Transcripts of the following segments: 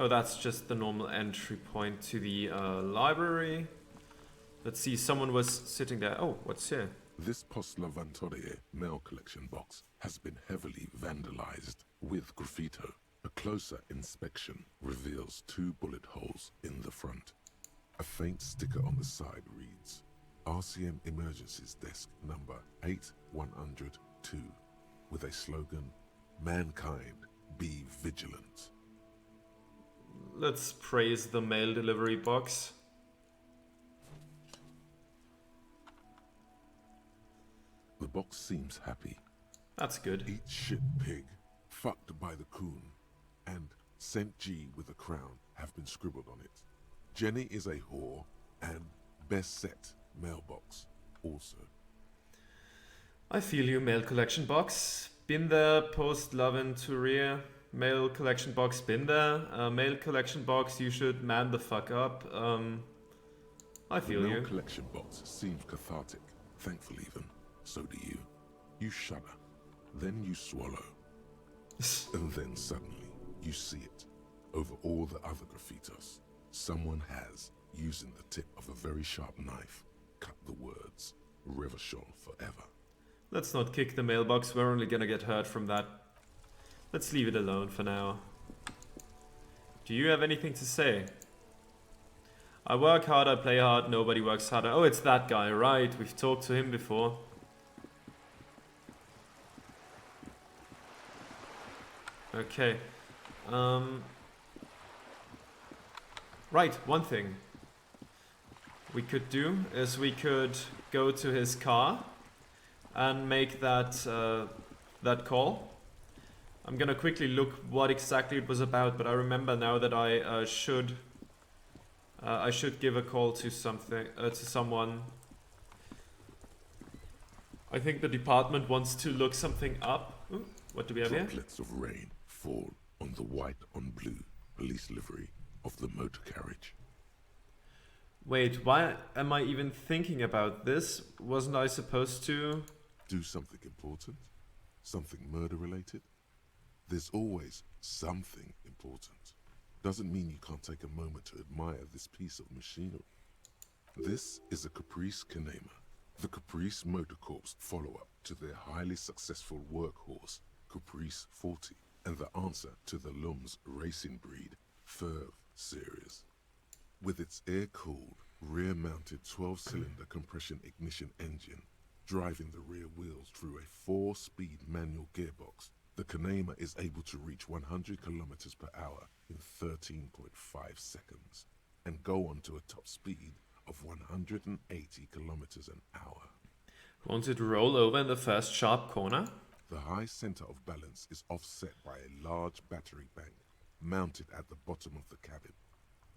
Oh, that's just the normal entry point to the library. Let's see, someone was sitting there. Oh, what's here? This Post Lavantorie mail collection box has been heavily vandalized with graffito. A closer inspection reveals 2 bullet holes in the front. A faint sticker on the side reads, RCM Emergencies Desk number 8102, with a slogan, Mankind, be vigilant. Let's praise the mail delivery box. The box seems happy. That's good. Eat shit, pig, fucked by the coon, and Saint G with a crown have been scribbled on it. Jenny is a whore, and best set mailbox also. I feel you, mail collection box. Been there, post Laventuria. Mail collection box, been there. Mail collection box, you should man the fuck up. I feel the you. mail collection box seems cathartic, thankful even. So do you. You shudder, then you swallow, and then suddenly you see it. Over all the other graffitos, someone has, using the tip of a very sharp knife, cut the words, Revachol forever. Let's not kick the mailbox, we're only gonna get hurt from that. Let's leave it alone for now. Do you have anything to say? I work hard, I play hard, nobody works harder. Oh, it's that guy, right? We've talked to him before. Okay. Right, one thing we could do is we could go to his car and make that that call. I'm gonna quickly look what exactly it was about, but I remember now that I should give a call to someone. I think the department wants to look something up. Ooh, what do we have here? Droplets of rain fall on the white on blue police livery of the motor carriage. Wait, why am I even thinking about this? Wasn't I supposed to? Do something important? Something murder related? There's always something important. Doesn't mean you can't take a moment to admire this piece of machinery. This is a Caprice Kanema, the Caprice Motor Corps follow-up to their highly successful workhorse, Caprice 40, and the answer to the Lum's racing breed, Ferv series. With its air-cooled, rear-mounted 12-cylinder compression ignition engine, driving the rear wheels through a 4-speed manual gearbox, the Kanema is able to reach 100 kilometers per hour in 13.5 seconds, and go on to a top speed of 180 kilometers an hour. Won't it roll over in the first sharp corner? The high center of balance is offset by a large battery bank mounted at the bottom of the cabin,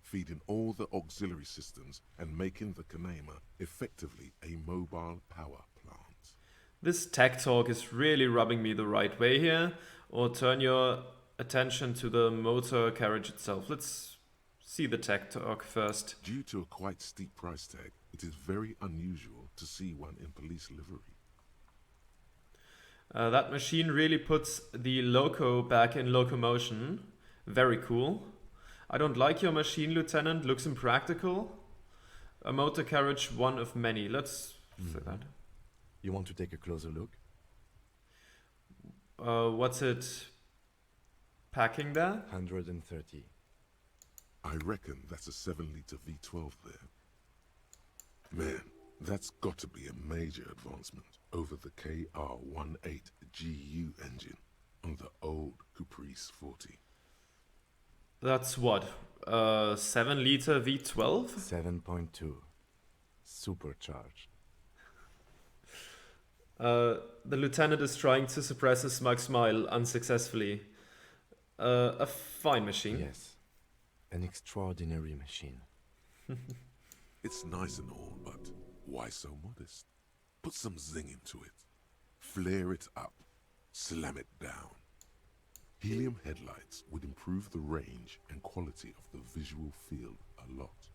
feeding all the auxiliary systems and making the Kanema effectively a mobile power plant. This tech talk is really rubbing me the right way here, or turn your attention to the motor carriage itself. Let's see the tech talk first. Due to a quite steep price tag, it is very unusual to see one in police livery. That machine really puts the loco back in locomotion. Very cool. I don't like your machine, Lieutenant. Looks impractical. A motor carriage, one of many. Let's say that. You want to take a closer look? What's it packing there? 130. I reckon that's a 7-liter V12 there. Man, that's got to be a major advancement over the KR18GU engine on the old Caprice 40. That's what? 7-liter V12? 7.2. Supercharged. The lieutenant is trying to suppress a smug smile unsuccessfully. A fine machine. Yes. An extraordinary machine. It's nice and all, but why so modest? Put some zing into it. Flare it up. Slam it down. Helium headlights would improve the range and quality of the visual field a lot.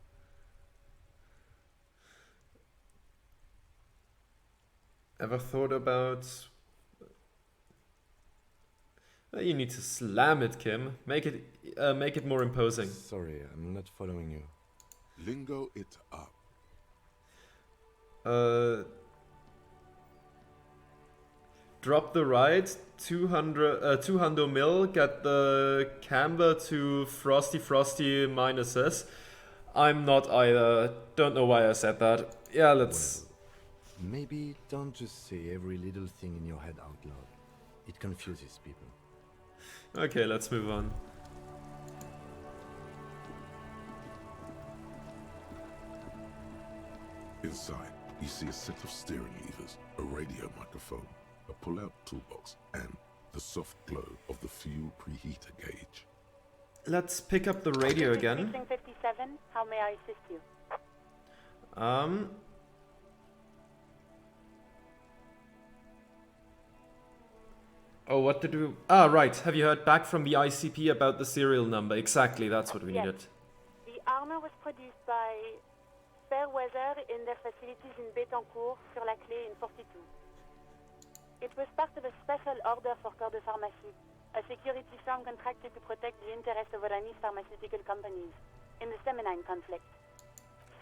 Ever thought about You need to slam it, Kim. Make it more imposing. Sorry, I'm not following you. Lingo it up. Drop the ride, 200 mil, get the camber to frosty minuses. I'm not either. Don't know why I said that. Yeah, let's... Well, maybe don't just say every little thing in your head out loud. It confuses people. Okay, let's move on. Inside, you see a set of steering levers, a radio microphone, a pull-out toolbox, and the soft glow of the fuel preheater gauge. Let's pick up the radio again. Precinct 57, how may I assist you? Oh, what did we... Ah, right. Have you heard back from the ICP about the serial number? Exactly, that's what we Yes. needed. The armor was produced by Fairweather in their facilities in Bétancourt, sur la Clé in 42. It was part of a special order for Corps de Pharmacie, a security firm contracted to protect the interests of Oranese pharmaceutical companies in the Semenine conflict.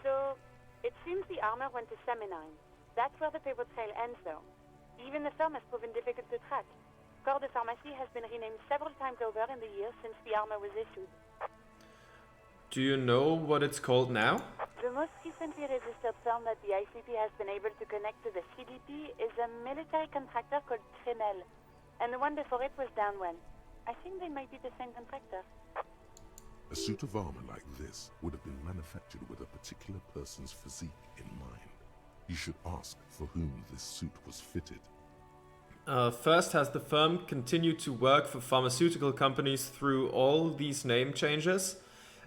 So, it seems the armor went to Semenine. That's where the paper trail ends, though. Even the firm has proven difficult to track. Corps de Pharmacie has been renamed several times over in the years since the armor was issued. Do you know what it's called now? The most recently registered firm that the ICP has been able to connect to the CDP is a military contractor called Trinel, and the one before it was Downwell. I think they might be the same contractor. A suit of armor like this would have been manufactured with a particular person's physique in mind. You should ask for whom this suit was fitted. First, has the firm continued to work for pharmaceutical companies through all these name changes?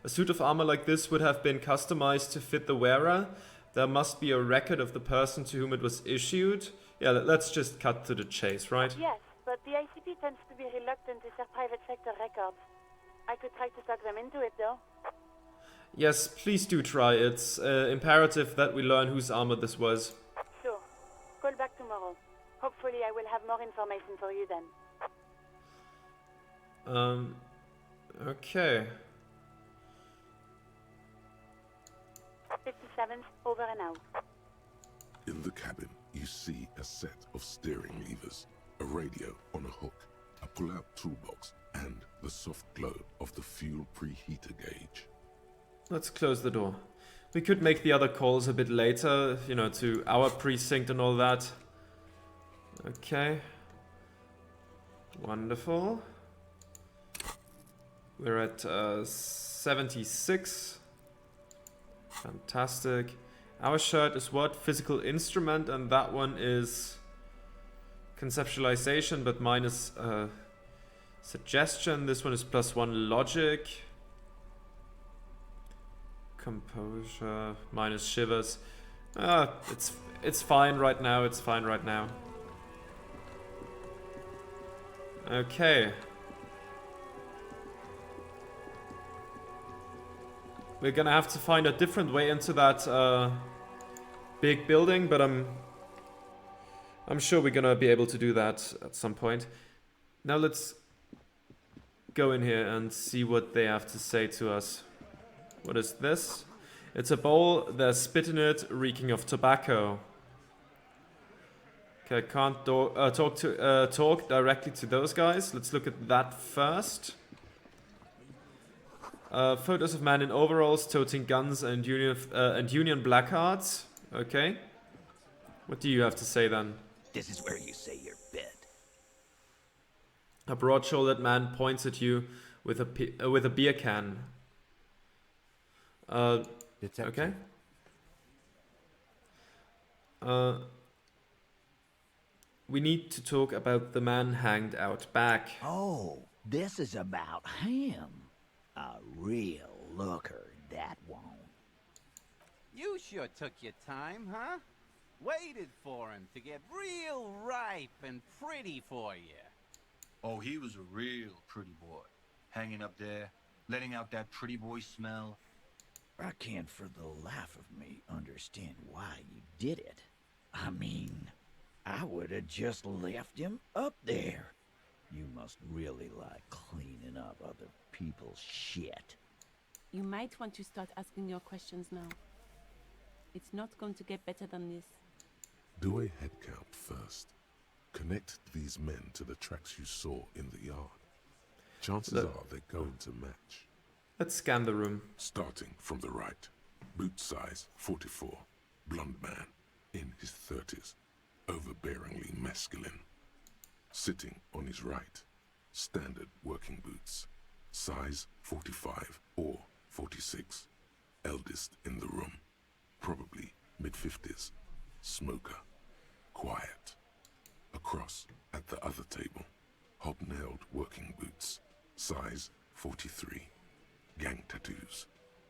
A suit of armor like this would have been customized to fit the wearer. There must be a record of the person to whom it was issued. Yeah, let's just cut to the chase, right? Yes, but the ICP tends to be reluctant to share private sector records. I could try to talk them into it, though. Yes, please do try. It's imperative that we learn whose armor this was. Sure. Call back tomorrow. Hopefully I will have more information for you then. Okay. 57th, over and out. In the cabin, you see a set of steering levers, a radio on a hook, a pull-out toolbox, and the soft glow of the fuel preheater gauge. Let's close the door. We could make the other calls a bit later, you know, to our precinct and all that. Okay. Wonderful. We're at 76. Fantastic. Our shirt is what? Physical instrument, and that one is conceptualization, but minus suggestion. This one is +1 logic. Composure, minus shivers. It's fine right now, it's fine right now. Okay. We're gonna have to find a different way into that big building, but I'm sure we're gonna be able to do that at some point. Now let's go in here and see what they have to say to us. What is this? It's a bowl, there's spit in it, reeking of tobacco. Okay, can't talk directly to those guys. Let's look at that first. Photos of men in overalls toting guns and Union placards. Okay. What do you have to say then? This is where you say your bit. A broad-shouldered man points at you with a beer can. Detective. Okay. We need to talk about the man hanged out back. Oh, this is about him. A real looker, that won't. You sure took your time, huh? Waited for him to get real ripe and pretty for you. Oh, he was a real pretty boy. Hanging up there, letting out that pretty boy smell. I can't for the life of me understand why you did it. I mean, I would have just left him up there. You must really like cleaning up other people's shit. You might want to start asking your questions now. It's not going to get better than this. Do a head count first. Connect these men to the tracks you saw in the yard. Chances are they're going to match. Let's scan the room. Starting from the right. Boot size 44. Blonde man. In his 30s. Overbearingly masculine. Sitting on his right. Standard working boots. Size 45 or 46. Eldest in the room. Probably mid-50s. Smoker. Quiet. Across at the other table. Hobnailed working boots. Size 43. Gang tattoos.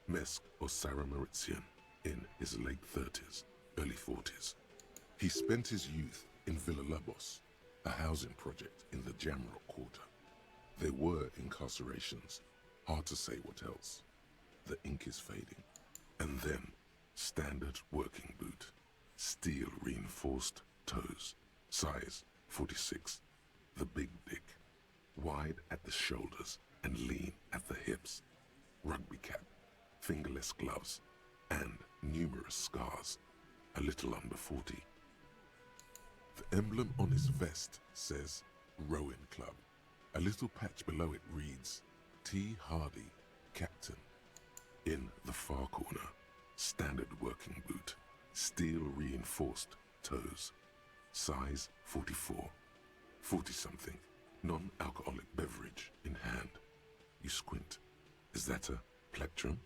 Mesk or Sarah Mauritian. In his late 30s, early 40s. He spent his youth in Villa Labos, a housing project in the Jamrock Quarter. There were incarcerations. Hard to say what else. The ink is fading. And then, standard working boot. Steel reinforced toes. Size 46. The big dick. Wide at the shoulders and lean at the hips. Rugby cap. Fingerless gloves. And numerous scars. A little under 40. The emblem on his vest says Rowing Club. A little patch below it reads T. Hardie, Captain. In the far corner, standard working boot. Steel reinforced toes. Size 44. 40-something. Non-alcoholic beverage in hand. You squint. Is that a plectrum?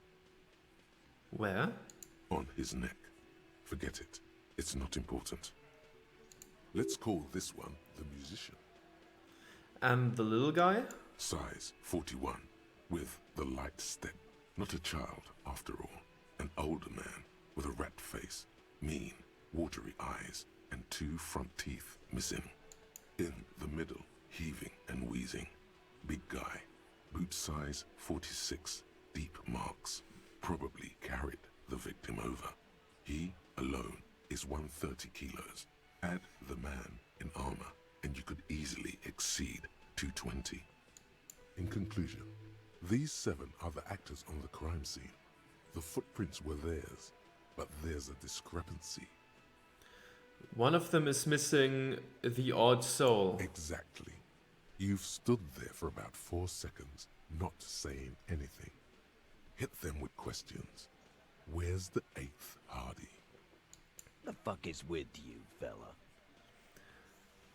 Where? On his neck. Forget it. It's not important. Let's call this one the musician. And the little guy? Size 41. With the light step. Not a child, after all. An older man with a rat face. Mean, watery eyes, and 2 front teeth missing. In the middle, heaving and wheezing. Big guy. Boot size 46. Deep marks. Probably carried the victim over. He, alone, is 130 kilos. Add the man in armor, and you could easily exceed 220. In conclusion, these 7 are the actors on the crime scene. The footprints were theirs, but there's a discrepancy. One of them is missing the odd soul. Exactly. You've stood there for about 4 seconds, not saying anything. Hit them with questions. Where's the 8th Hardie? The fuck is with you, fella?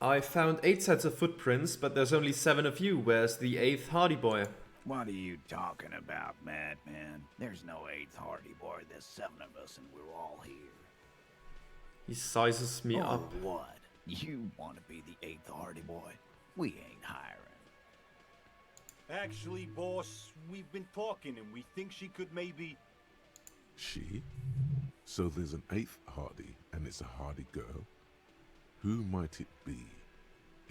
I found 8 sets of footprints, but there's only 7 of you. Where's the 8th Hardie boy? What are you talking about, madman? There's no 8th Hardie boy. There's 7 of us and we're all here. He sizes me up. What? You want to be the 8th Hardie boy? We ain't hiring. Actually, boss, we've been talking and we think she could maybe... She? So there's an 8th Hardie, and it's a Hardie girl? Who might it be?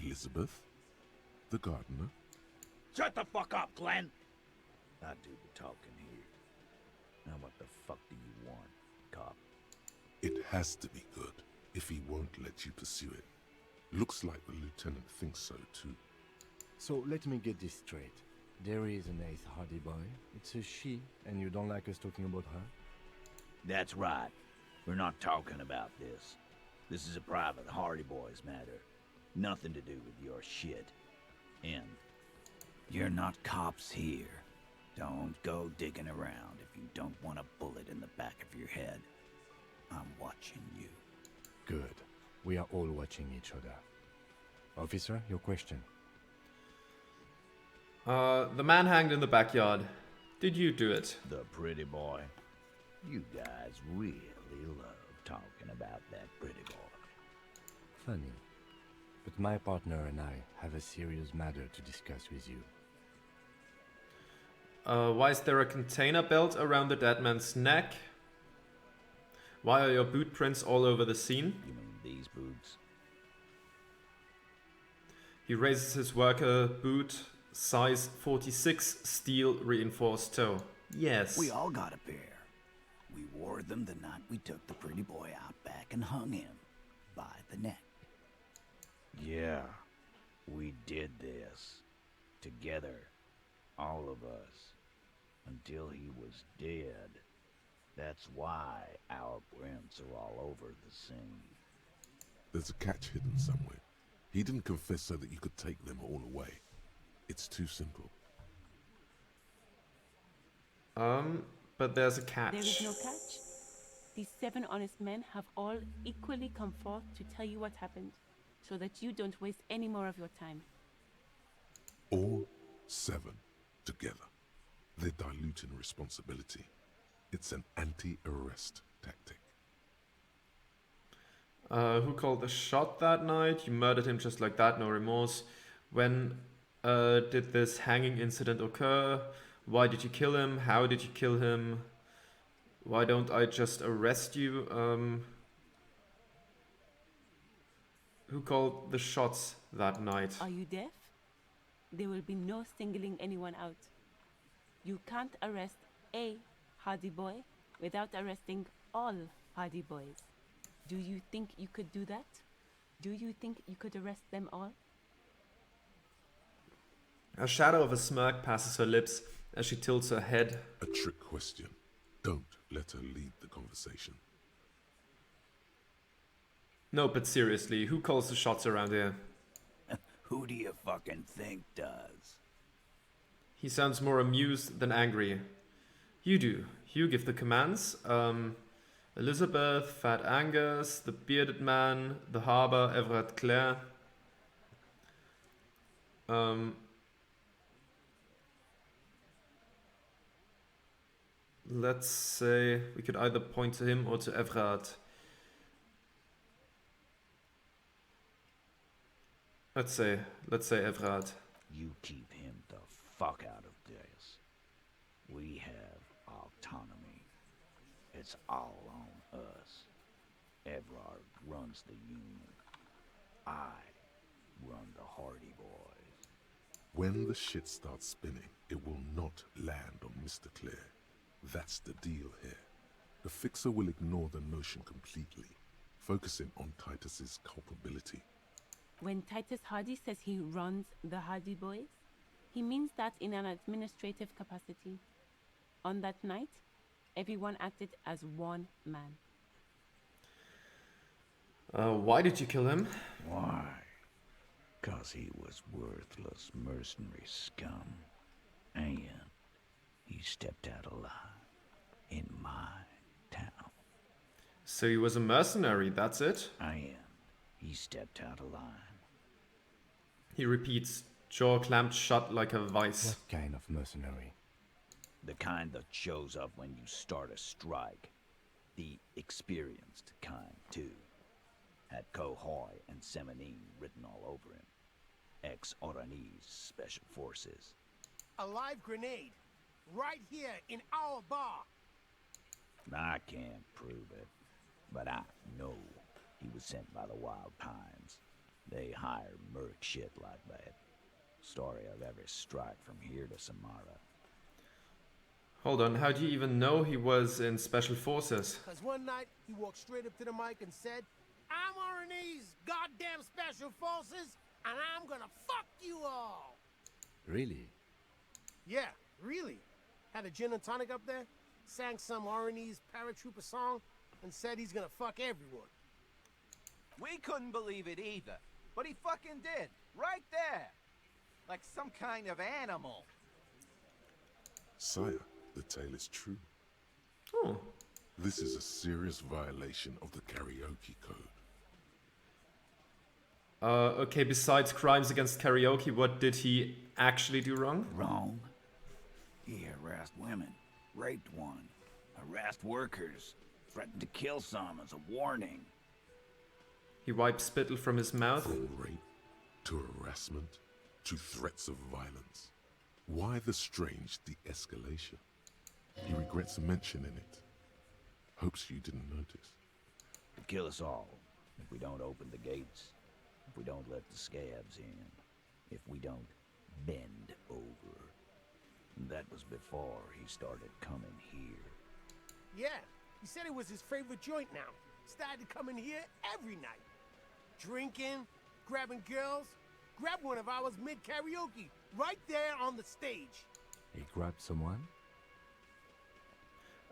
Elizabeth? The gardener? Shut the fuck up, Glenn! I do the talking here. Now what the fuck do you want, cop? It has to be good, if he won't let you pursue it. Looks like the lieutenant thinks so too. So let me get this straight. There is an 8th Hardie boy. It's a she, and you don't like us talking about her? That's right. We're not talking about this. This is a private Hardie boys matter. Nothing to do with your shit. And you're not cops here. Don't go digging around if you don't want a bullet in the back of your head. I'm watching you. Good. We are all watching each other. Officer, your question. The man hanged in the backyard. Did you do it? The pretty boy. You guys really love talking about that pretty boy. Funny. But my partner and I have a serious matter to discuss with you. Why is there a container belt around the dead man's neck? Why are your boot prints all over the scene? You mean these boots? He raises his worker boot, size 46, steel reinforced toe. Yes. We all got a pair. We wore them the night we took the pretty boy out back and hung him by the neck. Yeah, We did this. Together. All of us. Until he was dead. That's why our prints are all over the scene. There's a catch hidden somewhere. He didn't confess so that you could take them all away. It's too simple. But there's a catch. There is no catch. These 7 honest men have all equally come forth to tell you what happened, so that you don't waste any more of your time. All 7 together. They're diluting responsibility. It's an anti-arrest tactic. Who called the shot that night? You murdered him just like that, no remorse. When did this hanging incident occur? Why did you kill him? How did you kill him? Why don't I just arrest you? Who called the shots that night? Are you deaf? There will be no singling anyone out. You can't arrest a Hardie boy without arresting all Hardie boys. Do you think you could do that? Do you think you could arrest them all? A shadow of a smirk passes her lips as she tilts her head. A trick question. Don't let her lead the conversation. No, but seriously, who calls the shots around here? Who do you fucking think does? He sounds more amused than angry. You do. You give the commands. Elizabeth, Fat Angus, the bearded man, the harbor, Everett Clare. Let's say we could either point to him or to Everett. Let's say Everett. You keep him the fuck out of this. We have autonomy. It's all on us. Everard runs the union. I run the Hardie boys. When the shit starts spinning, it will not land on Mr. Clare. That's the deal here. The Fixer will ignore the notion completely, focusing on Titus's culpability. When Titus Hardie says he runs the Hardie boys, he means that in an administrative capacity. On that night, everyone acted as one man. Why did you kill him? Why? 'Cause he was worthless mercenary scum. And he stepped out alive in my town. So he was a mercenary, that's it? And he stepped out alive. He repeats, jaw clamped shut like a vice. What kind of mercenary? The kind that shows up when you start a strike. The experienced kind, too. Had Cohoy and Semenine written all over him. Ex-Oranese Special Forces. A live grenade. Right here in our bar. I can't prove it, but I know he was sent by the Wild Pines. They hire merc shit like that. Story of every strike from here to Samara. Hold on, how do you even know he was in Special Forces? Because one night he walked straight up to the mic and said, I'm Oranese goddamn Special Forces, and I'm gonna fuck you all. Really? Yeah, really. Had a gin and tonic up there, sang some Oranese paratrooper song, and said he's gonna fuck everyone. We couldn't believe it either, but he fucking did, right there. Like some kind of animal. Sire, the tale is true. Oh. This is a serious violation of the karaoke code. Okay, besides crimes against karaoke, what did he actually do wrong? Wrong. He harassed women, raped one, harassed workers, threatened to kill some as a warning. He wiped spittle from his mouth. From rape to harassment to threats of violence. Why the strange de-escalation? He regrets mentioning it. Hopes you didn't notice. He'll kill us all if we don't open the gates, if we don't let the scabs in, if we don't bend over. That was before he started coming here. Yeah, he said it was his favorite joint now. Started coming here every night. Drinking, grabbing girls, grabbed one of ours mid-karaoke, right there on the stage. He grabbed someone?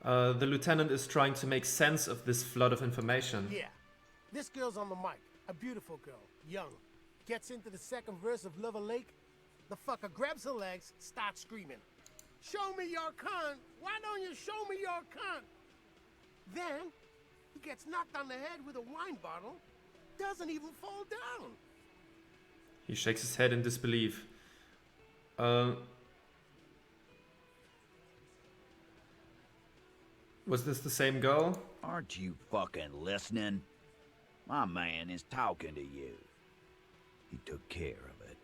The lieutenant is trying to make sense of this flood of information. Yeah. This girl's on the mic. A beautiful girl. Young. Gets into the second verse of Lover Lake. The fucker grabs her legs, starts screaming. Show me your cunt! Why don't you show me your cunt? Then, he gets knocked on the head with a wine bottle. Doesn't even fall down. He shakes his head in disbelief. Was this the same girl? Aren't you fucking listening? My man is talking to you. He took care of it.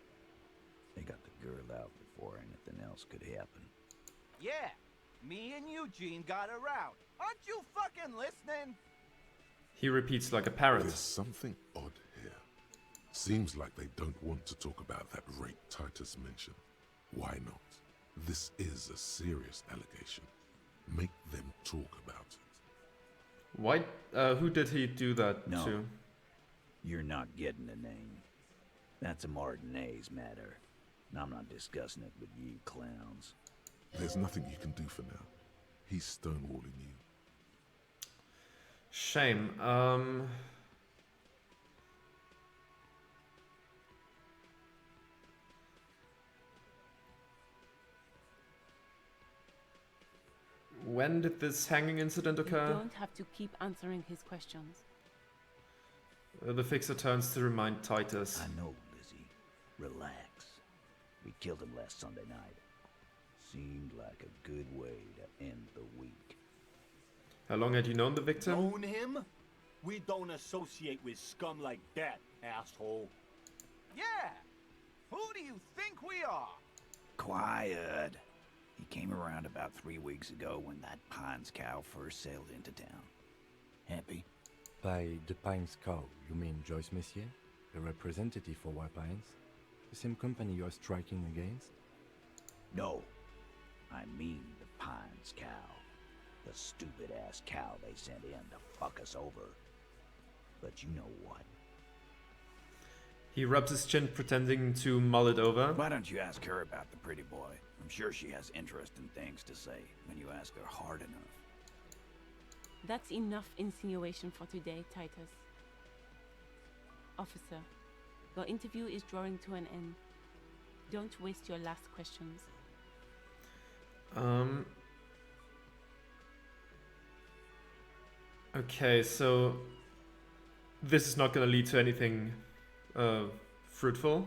They got the girl out before anything else could happen. Yeah, me and Eugene got her out. Aren't you fucking listening? He repeats like a parrot. There's something odd here. Seems like they don't want to talk about that rape Titus mentioned. Why not? This is a serious allegation. Make them talk about it. Why? Who did he do that No. to? You're not getting the name. That's a Martinez matter. And I'm not discussing it with you clowns. There's nothing you can do for now. He's stonewalling you. Shame. When did this hanging incident You occur? don't have to keep answering his questions. The fixer turns to remind Titus. I know, Lizzie. Relax. We killed him last Sunday night. Seemed like a good way to end the week. How long had you known the victim? Known him? We don't associate with scum like that, asshole. Yeah! Who do you think we are? Quiet. He came around about 3 weeks ago when that Pines cow first sailed into town. Happy? By the Pines cow, you mean Joyce Messier? The representative for White Pines? The same company you are striking against? No. I mean the Pines cow. The stupid-ass cow they sent in to fuck us over. But you know what? He rubs his chin, pretending to mull it over. Why don't you ask her about the pretty boy? I'm sure she has interesting things to say when you ask her hard enough. That's enough insinuation for today, Titus. Officer, your interview is drawing to an end. Don't waste your last questions. Okay, so this is not gonna lead to anything fruitful.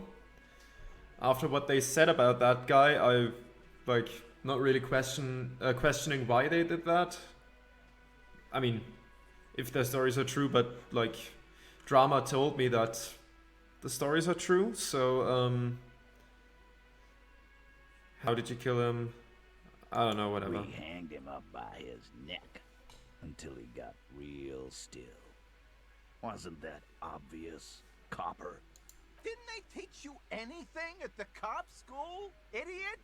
After what they said about that guy, I not really questioning why they did that. I mean, if their stories are true, but drama told me that the stories are true. So how did you kill him? I don't know, whatever. We hanged him up by his neck until he got real still. Wasn't that obvious, copper? Didn't they teach you anything at the cop school, idiot?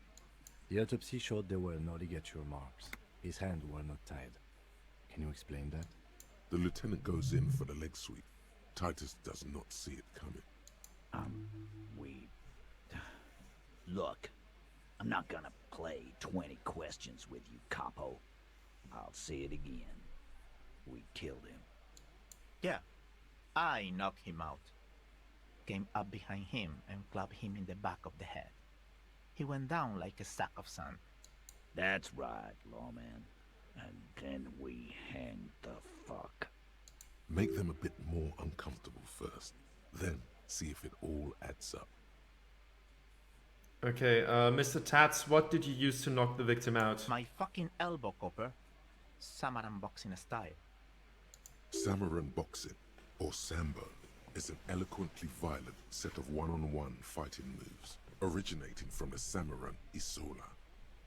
The autopsy showed there were no ligature marks. His hands were not tied. Can you explain that? The lieutenant goes in for the leg sweep. Titus does not see it coming. Look, I'm not gonna play 20 questions with you, capo. I'll say it again. We killed him. Yeah, I knocked him out. Came up behind him and clubbed him in the back of the head. He went down like a sack of sand. That's right, lawman. And then we hanged the fuck. Make them a bit more uncomfortable first. Then see if it all adds up. Okay, Mr. Tats, what did you use to knock the victim out? My fucking elbow, copper. Samaran boxing style. Samaran boxing, or Sambo, is an eloquently violent set of one-on-one fighting moves, originating from the Samaran Isola.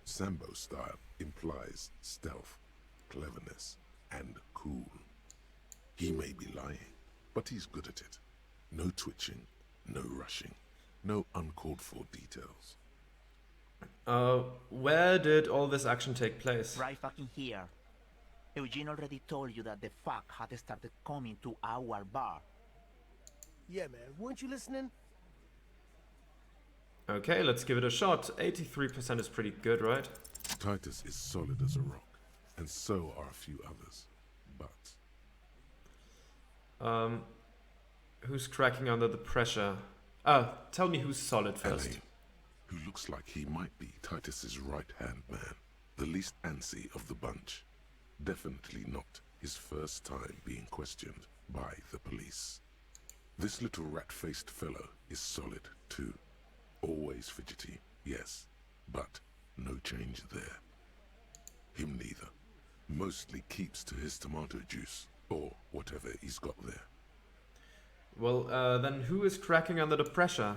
Sambo style implies stealth, cleverness, and cool. He may be lying, but he's good at it. No twitching, no rushing, no uncalled for details. Where did all this action take place? Right fucking here. Eugene already told you that the fuck had started coming to our bar. Yeah, man. Weren't you listening? Okay, let's give it a shot. 83% is pretty good, right? Titus is solid as a rock, and so are a few others. But who's cracking under the pressure? Tell me who's solid first. Elaine, who looks like he might be Titus's right-hand man, the least antsy of the bunch. Definitely not his first time being questioned by the police. This little rat-faced fellow is solid too. Always fidgety, yes, but no change there. Him neither. Mostly keeps to his tomato juice, or whatever he's got there. Well, then who is cracking under the pressure?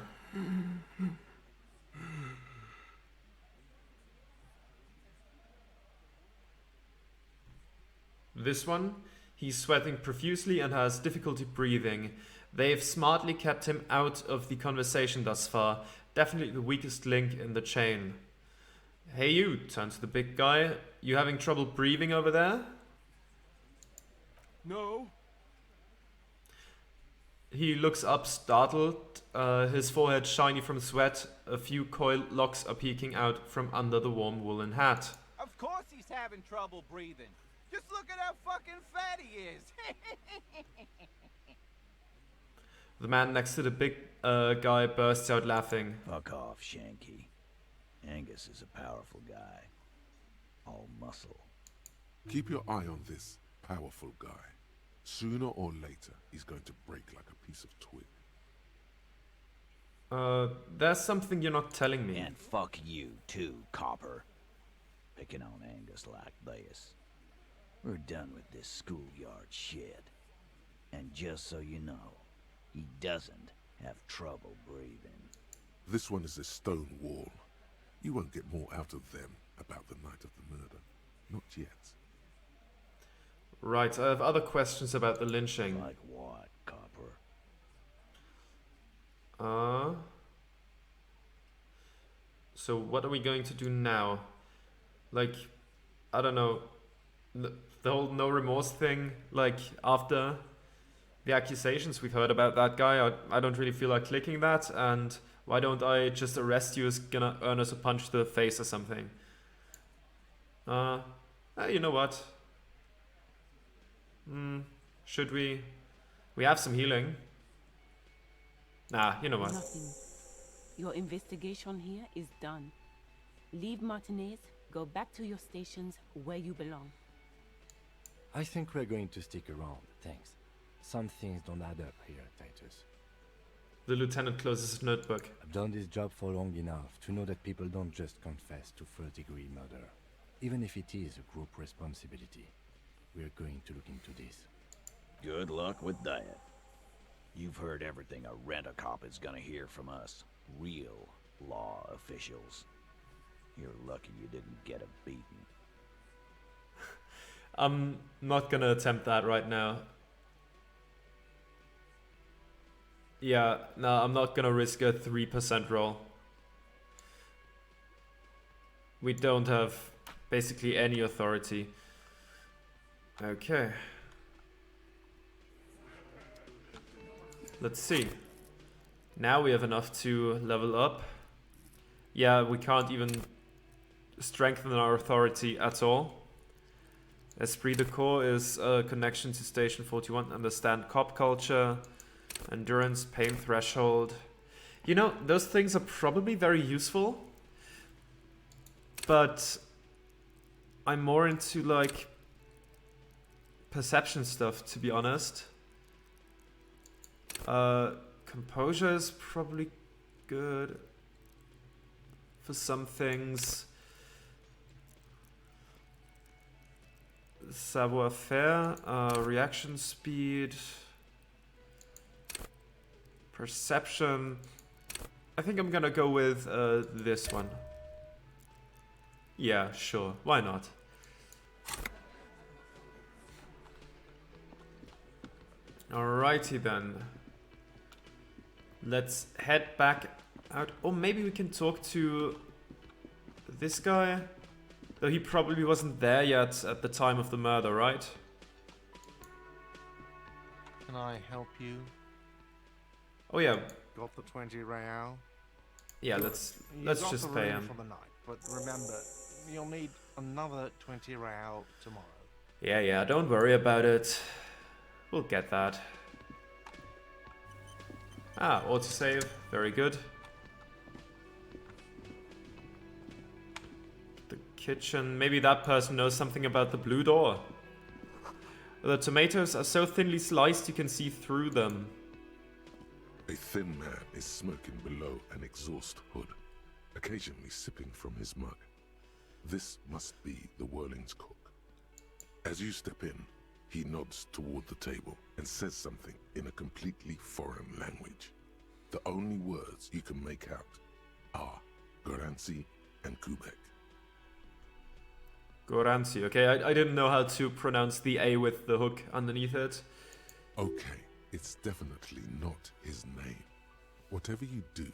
This one? He's sweating profusely and has difficulty breathing. They've smartly kept him out of the conversation thus far. Definitely the weakest link in the chain. Hey you, turn to the big guy. You having trouble breathing over there? No. He looks up startled, his forehead shiny from sweat. A few coiled locks are peeking out from under the warm woolen hat. Of course he's having trouble breathing. Just look at how fucking fat he is. The man next to the big guy bursts out laughing. Fuck off, Shanky. Angus is a powerful guy. All muscle. Keep your eye on this powerful guy. Sooner or later, he's going to break like a piece of twig. There's something you're not telling me. And fuck you too, copper. Picking on Angus like this. We're done with this schoolyard shit. And just so you know, he doesn't have trouble breathing. This one is a stone wall. You won't get more out of them about the night of the murder. Not yet. Right, I have other questions about the lynching. Like what, copper? So what are we going to do now? Like, I don't know, the whole no remorse thing, like after the accusations we've heard about that guy, I don't really feel like clicking that, and why don't I just arrest you as gonna earn us a punch to the face or something? You know what? Should we? We have some healing. Nah, you know what? Nothing. Your investigation here is done. Leave Martinez, go back to your stations where you belong. I think we're going to stick around, thanks. Some things don't add up here, Titus. The lieutenant closes his notebook. I've done this job for long enough to know that people don't just confess to first-degree murder, even if it is a group responsibility. We're going to look into this. Good luck with that. You've heard everything a rent-a-cop is gonna hear from us. Real law officials. You're lucky you didn't get a beating. I'm not gonna attempt that right now. Yeah, no, I'm not gonna risk a 3% roll. We don't have basically any authority. Okay. Let's see. Now we have enough to level up. Yeah, we can't even strengthen our authority at all. Esprit de corps is a connection to Station 41. Understand cop culture. Endurance, pain threshold. You know, those things are probably very useful. But I'm more into like perception stuff, to be honest. Composure is probably good for some things. Savoir-faire, reaction speed, perception. I think I'm gonna go with this one. Yeah, sure. Why not? Alrighty then. Let's head back out. Or maybe we can talk to this guy. Though he probably wasn't there yet at the time of the murder, right? Can I help you? Oh yeah. Got the 20 real? Yeah, Good. let's You got just the pay room him. for the night, but remember, you'll need another 20 real tomorrow. Yeah, don't worry about it. We'll get that. Ah, autosave. Very good. The kitchen. Maybe that person knows something about the blue door. The tomatoes are so thinly sliced you can see through them. A thin man is smoking below an exhaust hood, occasionally sipping from his mug. This must be the Whirling's cook. As you step in, he nods toward the table and says something in a completely foreign language. The only words you can make out are Goranci and Kubek. Goranci. Okay, I didn't know how to pronounce the A with the hook underneath it. Okay, it's definitely not his name. Whatever you do,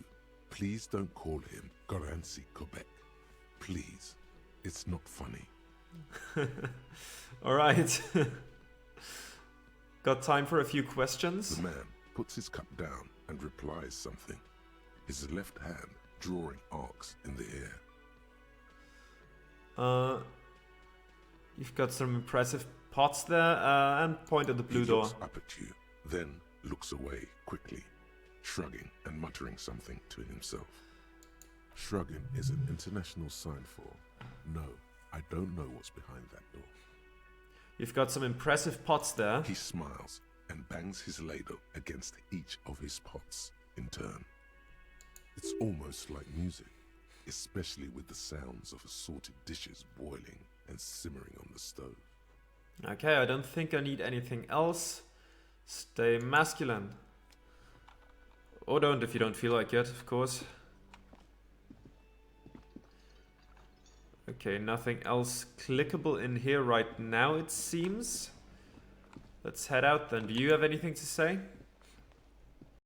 please don't call him Goranci Kubek. Please. It's not funny. Alright. Got time for a few questions? The man puts his cup down and replies something, his left hand drawing arcs in the air. You've got some impressive pots there, and point at the blue door. He looks up at you, then looks away quickly, shrugging and muttering something to himself. Shrugging is an international sign for, no, I don't know what's behind that door. You've got some impressive pots there. He smiles and bangs his ladle against each of his pots in turn. It's almost like music, especially with the sounds of assorted dishes boiling and simmering on the stove. Okay, I don't think I need anything else. Stay masculine. Or don't if you don't feel like it, of course. Okay, nothing else clickable in here right now, it seems. Let's head out then. Do you have anything to say?